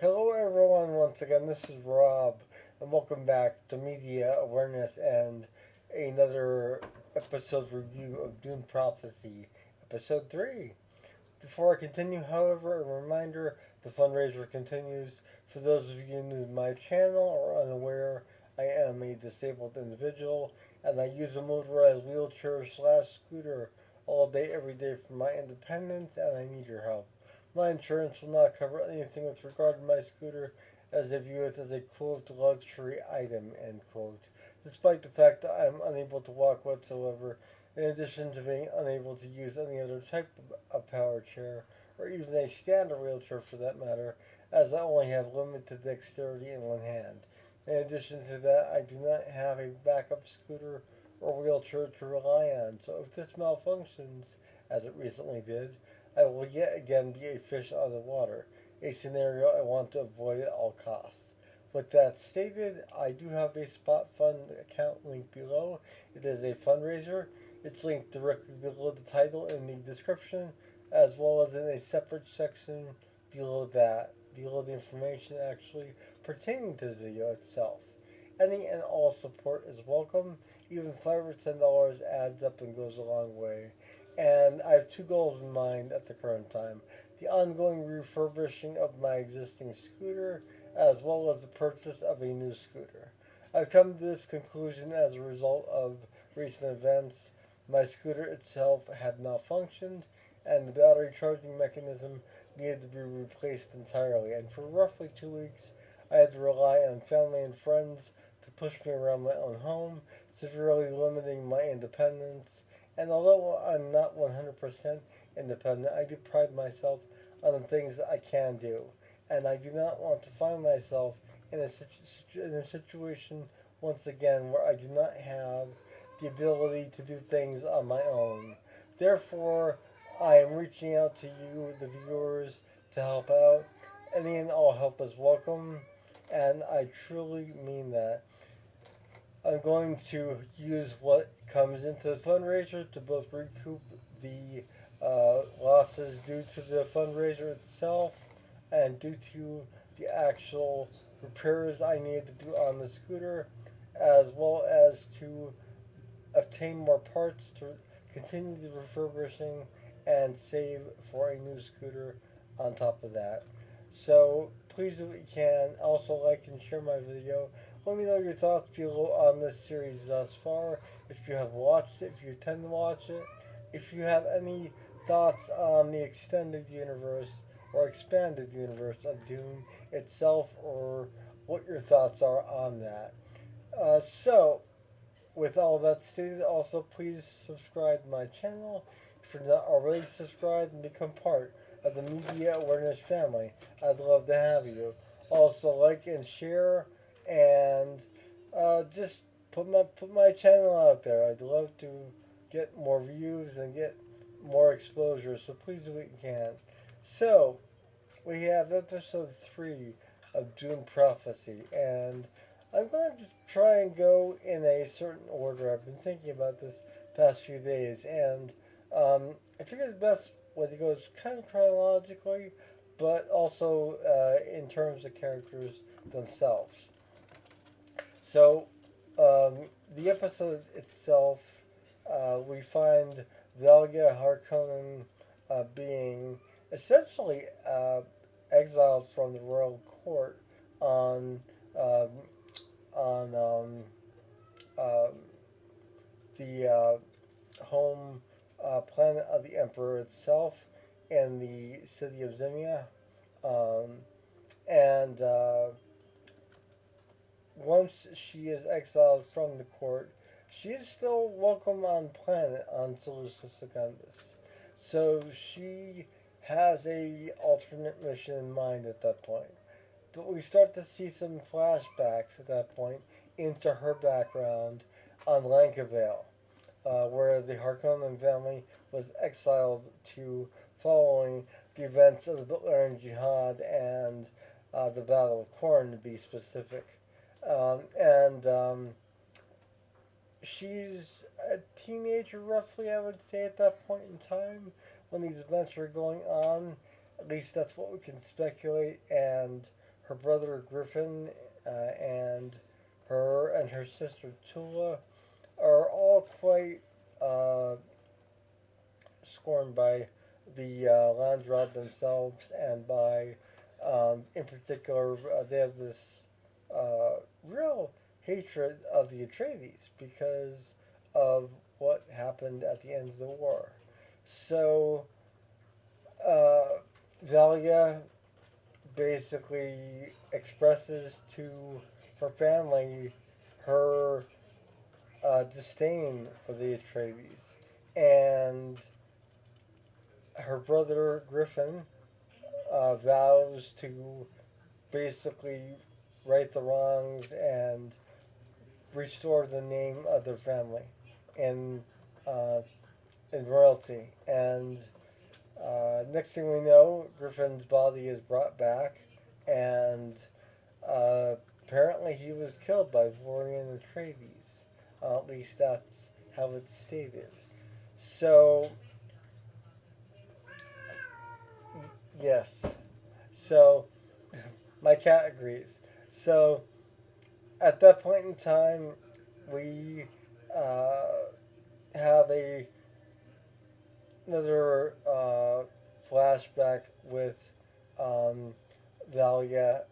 Hello, everyone, once again. This is Rob, and welcome back to Media Awareness and another episode review of Dune Prophecy, Episode 3. Before I continue, however, a reminder the fundraiser continues. For those of you new to my channel or unaware, I am a disabled individual and I use a motorized wheelchair slash scooter all day, every day for my independence, and I need your help. My insurance will not cover anything with regard to my scooter, as they view it as a quote luxury item, end quote. Despite the fact that I am unable to walk whatsoever, in addition to being unable to use any other type of power chair, or even a standard wheelchair for that matter, as I only have limited dexterity in one hand. In addition to that, I do not have a backup scooter or wheelchair to rely on, so if this malfunctions, as it recently did, I will yet again be a fish out of the water, a scenario I want to avoid at all costs. With that stated, I do have a spot fund account linked below. It is a fundraiser. It's linked directly below the title in the description, as well as in a separate section below that, below the information actually pertaining to the video itself. Any and all support is welcome. Even $5 or $10 adds up and goes a long way. And I have two goals in mind at the current time: the ongoing refurbishing of my existing scooter, as well as the purchase of a new scooter. I've come to this conclusion as a result of recent events. My scooter itself had malfunctioned, and the battery charging mechanism needed to be replaced entirely. And for roughly 2 weeks, I had to rely on family and friends to push me around my own home, severely limiting my independence. And although I'm not 100% independent, I do pride myself on the things that I can do. And I do not want to find myself in a situation once again where I do not have the ability to do things on my own. Therefore, I am reaching out to you, the viewers, to help out. Any and all help is welcome, and I truly mean that. I'm going to use what comes into the fundraiser to both recoup the losses due to the fundraiser itself and due to the actual repairs I need to do on the scooter, as well as to obtain more parts to continue the refurbishing and save for a new scooter on top of that. So please, if you can, also like and share my video. Let me know your thoughts below on this series thus far. If you have watched it, if you intend to watch it, if you have any thoughts on the extended universe or expanded universe of Dune itself, or what your thoughts are on that. So, with all that stated, also please subscribe to my channel if you're not already subscribed and become part of the Media Awareness family. I'd love to have you. Also, like and share, and just put my channel out there. I'd love to get more views and get more exposure. So please do what you can. So we have episode 3 of Dune Prophecy, and I'm going to try and go in a certain order. I've been thinking about this past few days, and I figured the best way to go is kind of chronologically, but also in terms of characters themselves. So, the episode itself, we find Velga Harkonnen being essentially exiled from the royal court on um, on um, the home planet of the Emperor itself in the city of Zemia. Um, and Once she is exiled from the court, she is still welcome on planet on Seleucus Secundus. So she has a alternate mission in mind at that point. But we start to see some flashbacks at that point into her background on Lankavale, where the Harkonnen family was exiled to following the events of the Butlerian Jihad and the Battle of Korn, to be specific. And She's a teenager, roughly, I would say, at that point in time when these events are going on. At least that's what we can speculate. And her brother Griffin and her and her sister Tula are all quite uh, scorned by the Landrad themselves and by, in particular, they have this real hatred of the Atreides because of what happened at the end of the war. So, uh, Valia basically expresses to her family her disdain for the Atreides, and her brother Griffin vows to basically right the wrongs and restore the name of their family in uh, in royalty. And next thing we know, Griffin's body is brought back, and uh, apparently he was killed by Vorian Atreides. At least that's how it's stated. So yes. So my cat agrees. So at that point in time, we uh, have another flashback with um, Valia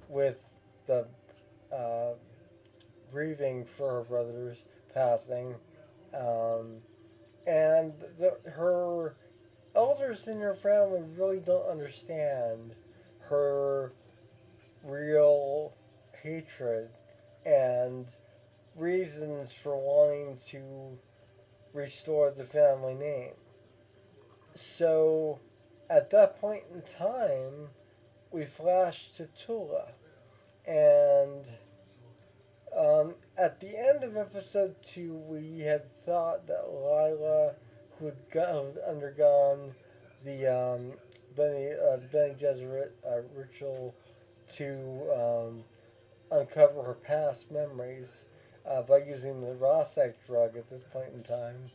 with the uh, grieving for her brother's passing, um, and her elders in her family really don't understand her real hatred and reasons for wanting to restore the family name. So at that point in time, we flash to Tula. And at the end of episode 2, we had thought that Lila, who had undergone the Bene Gesserit ritual to uncover her past memories by using the Rossack drug at this point in time.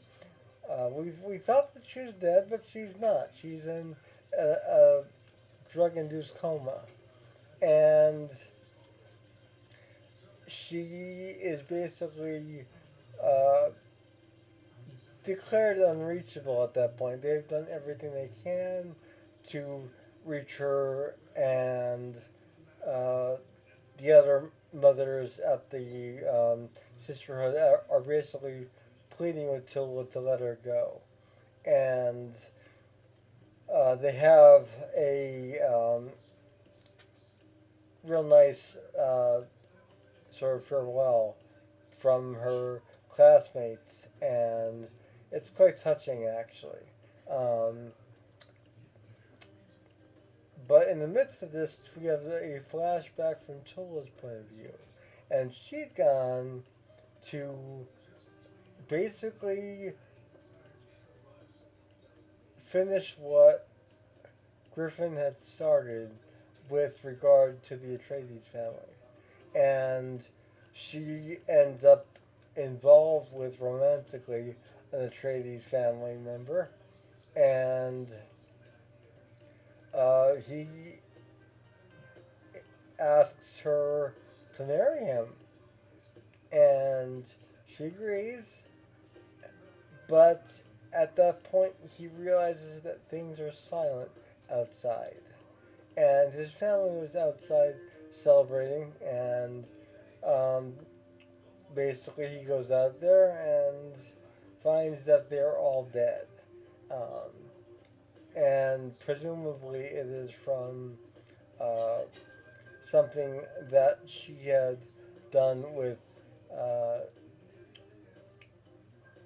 We thought that she was dead, but she's not. She's in a drug induced coma. And she is basically uh, declared unreachable at that point. They've done everything they can to reach her, and uh, the other mothers at the sisterhood are basically pleading with Tilda to let her go. And they have a real nice sort of farewell from her classmates, and it's quite touching actually. Um, but in the midst of this, we have a flashback from Tula's point of view, and she'd gone to basically finish what Griffin had started with regard to the Atreides family. And she ends up involved with romantically an Atreides family member. And he asks her to marry him. And she agrees, but at that point he realizes that things are silent outside. And his family was outside celebrating, and um, basically he goes out there and finds that they're all dead. Um, and presumably it is from uh, something that she had done with uh,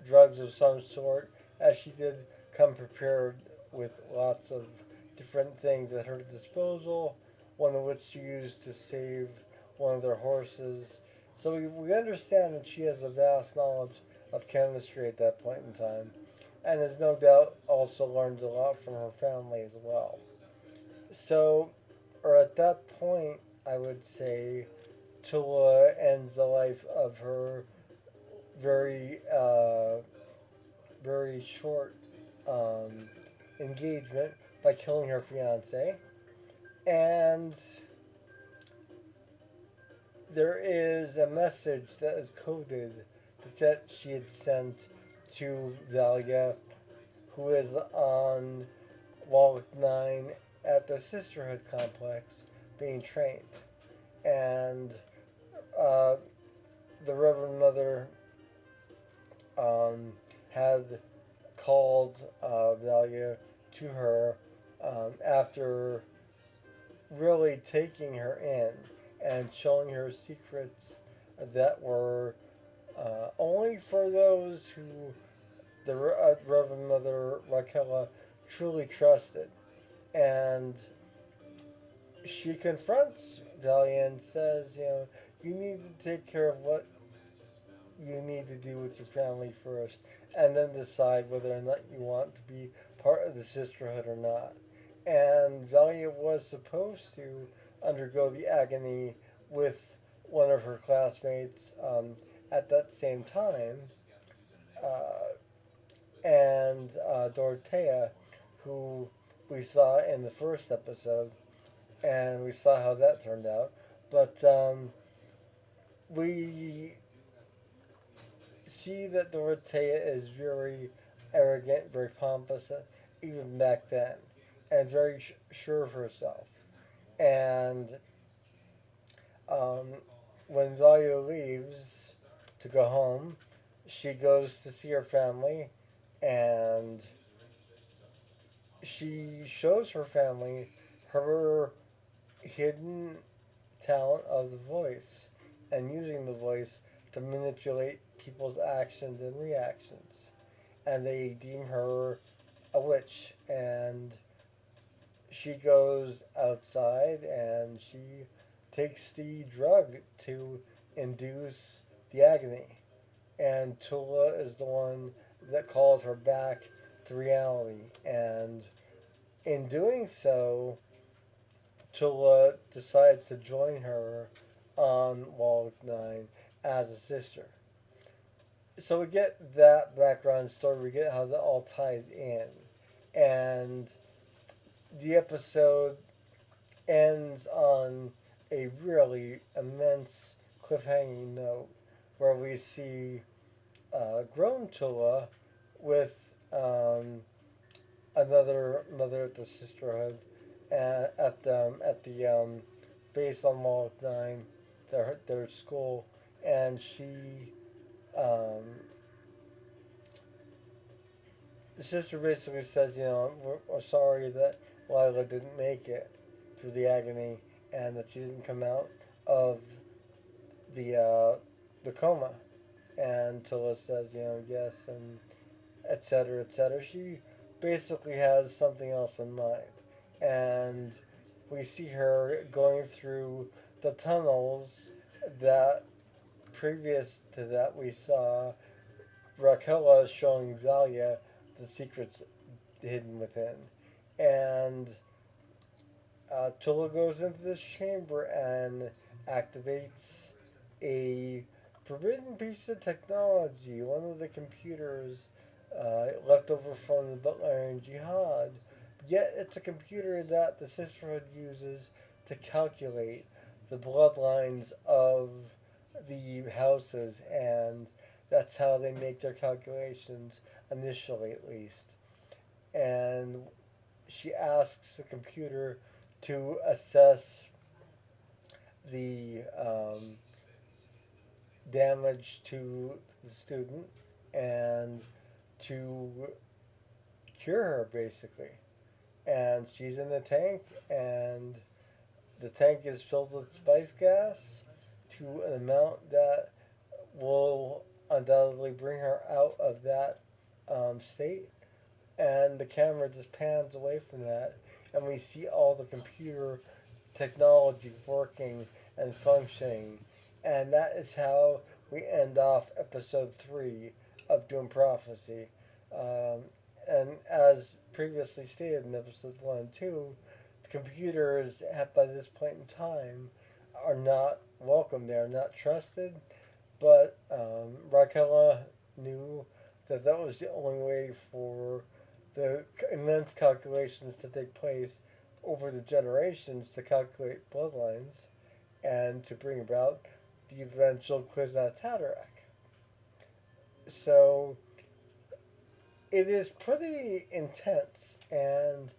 drugs of some sort, as she did come prepared with lots of different things at her disposal, one of which she used to save one of their horses. So we understand that she has a vast knowledge of chemistry at that point in time, and has no doubt also learned a lot from her family as well. So, or at that point, I would say Tula ends the life of her very, very short um, engagement by killing her fiance. And there is a message that is coded that she had sent to Valia, who is on Wall 9 at the Sisterhood complex being trained. And uh, the Reverend Mother had called Valia to her after really taking her in and showing her secrets that were only for those who the Reverend Mother Raquel truly trusted. And she confronts Valia and says, you need to take care of what you need to do with your family first, and then decide whether or not you want to be part of the sisterhood or not. And Valia was supposed to undergo the agony with one of her classmates at that same time, uh, and Dorothea, who we saw in the first episode, and we saw how that turned out. But we see that Dorothea is very arrogant, very pompous, even back then, and very sure of herself. And um, when Valia leaves to go home, she goes to see her family, and she shows her family her hidden talent of the voice and using the voice to manipulate people's actions and reactions. And they deem her a witch. And she goes outside and she takes the drug to induce the agony. And Tula is the one that calls her back to reality. And in doing so, Tula decides to join her on Wall 9 as a sister. So we get that background story, we get how that all ties in. And the episode ends on a really immense cliffhanging note where we see grown Tula with another mother at the sisterhood at the base on Wall 9, their school, and um, the sister basically says, we're sorry that Lila didn't make it through the agony and that she didn't come out of the coma. And Tula says, yes, and etc., etc. She basically has something else in mind. And we see her going through the tunnels that previous to that we saw Raquel showing Valia the secrets hidden within. And Tula goes into this chamber and activates a forbidden piece of technology, one of the computers left over from the Butlerian Jihad. Yet it's a computer that the Sisterhood uses to calculate the bloodlines of the houses, and that's how they make their calculations, initially at least. And she asks the computer to assess the damage to the student and to cure her, basically. And she's in the tank, and the tank is filled with spice gas to an amount that will undoubtedly bring her out of that state. And the camera just pans away from that, and we see all the computer technology working and functioning. And that is how we end off episode 3 of Dune Prophecy. Um, and as previously stated in episode 1 and 2, the computers by this point in time are not welcome. They are not trusted. But Raquel knew that that was the only way for the immense calculations to take place over the generations to calculate bloodlines and to bring about the eventual Kwisatz Haderach. So it is pretty intense, and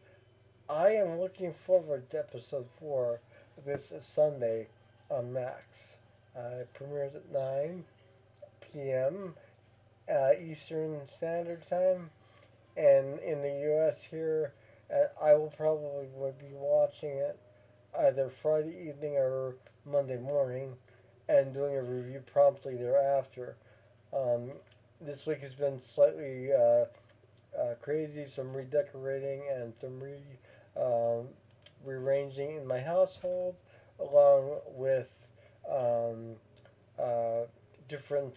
I am looking forward to episode 4 this Sunday on Max. It premieres at 9 p.m. Eastern Standard Time, and in the U.S. here, I will probably be watching it either Friday evening or Monday morning, and doing a review promptly thereafter. Um, this week has been slightly crazy, some redecorating and some um, rearranging in my household, along with um, uh, different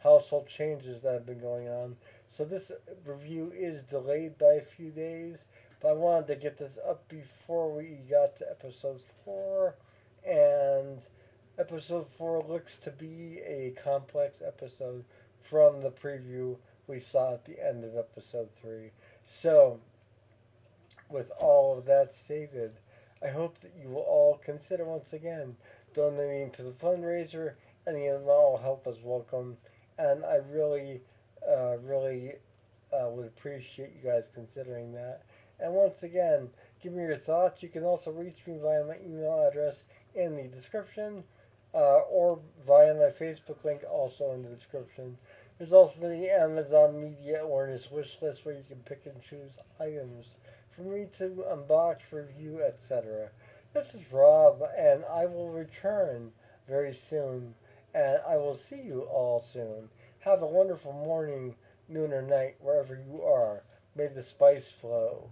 household changes that have been going on. So this review is delayed by a few days, but I wanted to get this up before we got to episode 4, and episode 4 looks to be a complex episode from the preview we saw at the end of episode 3. So, with all of that stated, I hope that you will all consider once again donating to the fundraiser. Any and all help is welcome, and I really would appreciate you guys considering that. And once again, give me your thoughts. You can also reach me via my email address in the description, or via my Facebook link also in the description. There's also the Amazon Media Awareness wish list where you can pick and choose items for me to unbox, review, etc. This is Rob, and I will return very soon, and I will see you all soon. Have a wonderful morning, noon, or night, wherever you are. May the spice flow.